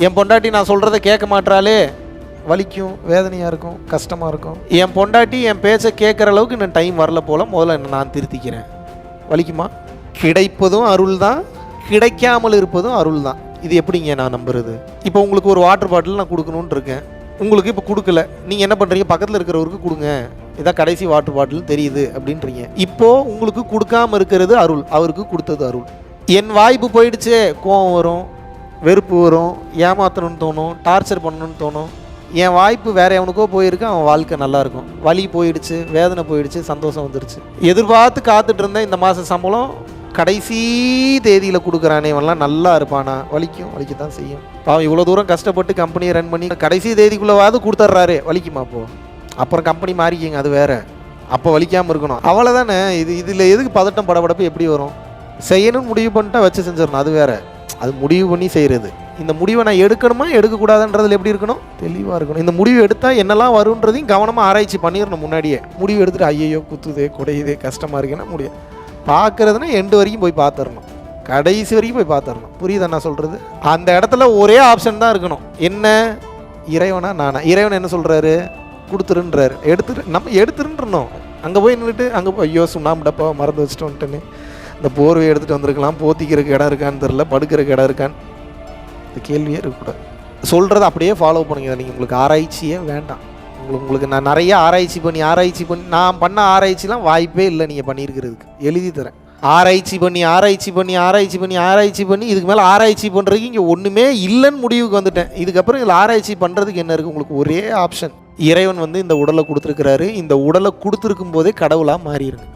என் பொண்டாட்டி நான் சொல்கிறத கேட்க மாட்டாளே, வலிக்கும், வேதனையாக இருக்கும், கஷ்டமாக இருக்கும். என் பொண்டாட்டி என் பேச்சை கேட்குற அளவுக்கு இன்னும் டைம் வரல போல், முதல்ல என்ன நான் திருத்திக்கிறேன். வலிக்குமா? கிடைப்பதும் அருள் தான், கிடைக்காமல் இருப்பதும் அருள் தான். இது எப்படிங்க நான் நம்புறது? இப்போ உங்களுக்கு ஒரு வாட்டர் பாட்டில் நான் கொடுக்கணுன்னு இருக்கேன், உங்களுக்கு இப்போ கொடுக்கல, நீங்கள் என்ன பண்ணுறீங்க? பக்கத்தில் இருக்கிறவருக்கு கொடுங்க, இதான் கடைசி வாட்டர் பாட்டில் தெரியுது அப்படின்றீங்க. இப்போது உங்களுக்கு கொடுக்காமல் இருக்கிறது அருள், அவருக்கு கொடுத்தது அருள். என் வாய்ப்பு போயிடுச்சே, கோவம் வரும், வெறுப்பு வரும், ஏமாற்றணும்னு தோணும், டார்ச்சர் பண்ணணும்னு தோணும். என் வாய்ப்பு வேற எவனுக்கோ போயிருக்கு, அவன் வாழ்க்கை நல்லாயிருக்கும். வலி போயிடுச்சு, வேதனை போயிடுச்சு, சந்தோஷம் வந்துடுச்சு. எதிர்பார்த்து காத்துட்டு இருந்தேன் இந்த மாதம் சம்பளம் கடைசி தேதியில் கொடுக்குறானே, இவன்லாம் நல்லா இருப்பானா? வலிக்கும், வலிக்கத்தான் செய்யும். பாவம் இவ்வளோ தூரம் கஷ்டப்பட்டு கம்பெனியை ரன் பண்ணி கடைசி தேதிக்குள்ளவாது கொடுத்துட்றாரு, வலிக்குமா? அப்புறம் கம்பெனி மாறிக்கிங்க, அது வேறு. அப்போ வலிக்காமல் இருக்கணும், அவ்வளோதானே. இதில் எதுக்கு பதட்டம் படபடப்பு? எப்படி வரும்? செய்யணும்னு முடிவு பண்ணிட்டா வச்சு செஞ்சிடணும், அது வேறு. அது முடிவு பண்ணி செய்கிறது. இந்த முடிவை நான் எடுக்கணுமா எடுக்கக்கூடாதுன்றதில் எப்படி இருக்கணும்? தெளிவாக இருக்கணும். இந்த முடிவு எடுத்தால் என்னெல்லாம் வருன்றதையும் கவனமாக ஆராய்ச்சி பண்ணிடணும் முன்னாடியே. முடிவு எடுத்துகிட்டு ஐயோ குத்துதே, குடையுதே, கஷ்டமாக இருக்குன்னா முடியும். பார்க்குறதுனா எண்டு வரைக்கும் போய் பார்த்துடணும், கடைசி வரைக்கும் போய் பார்த்துடணும். புரியுதா நான் சொல்கிறது? அந்த இடத்துல ஒரே ஆப்ஷன் தான் இருக்கணும். என்ன? இறைவனா நானா? இறைவன் என்ன சொல்கிறாரு? கொடுத்துருன்றாரு. நம்ம எடுத்துருன்றணும். அங்கே போய் நின்றுட்டு அங்கே போய் ஐயோ சுண்ணாம்பு மறந்து வச்சுட்டு வந்துட்டேன்னு, இந்த போர்வை எடுத்துகிட்டு வந்திருக்கலாம், போத்திக்கிறதுக்கு இடம் இருக்கான்னு தெரில, படுக்கிறதுக்கு இடம் இருக்கான்னு இந்த கேள்வியே இருக்கக்கூடாது. சொல்கிறத அப்படியே ஃபாலோ பண்ணுங்க. நீங்கள் உங்களுக்கு ஆராய்ச்சியே வேண்டாம். உங்களுக்கு நான் நிறைய ஆராய்ச்சி பண்ணி நான் பண்ண ஆராய்ச்சிலாம் வாய்ப்பே இல்லை நீங்கள் பண்ணியிருக்கிறதுக்கு. எழுதி தரேன். ஆராய்ச்சி பண்ணி இதுக்கு மேலே ஆராய்ச்சி பண்ணுறதுக்கு இங்கே ஒன்றுமே இல்லைன்னு முடிவுக்கு வந்துட்டேன். இதுக்கப்புறம் இதில் ஆராய்ச்சி பண்ணுறதுக்கு என்ன இருக்குது? உங்களுக்கு ஒரே ஆப்ஷன். இறைவன் இந்த உடலை கொடுத்துருக்கிறாரு. இந்த உடலை கொடுத்துருக்கும் போதே கடவுளாக மாறிடுங்க.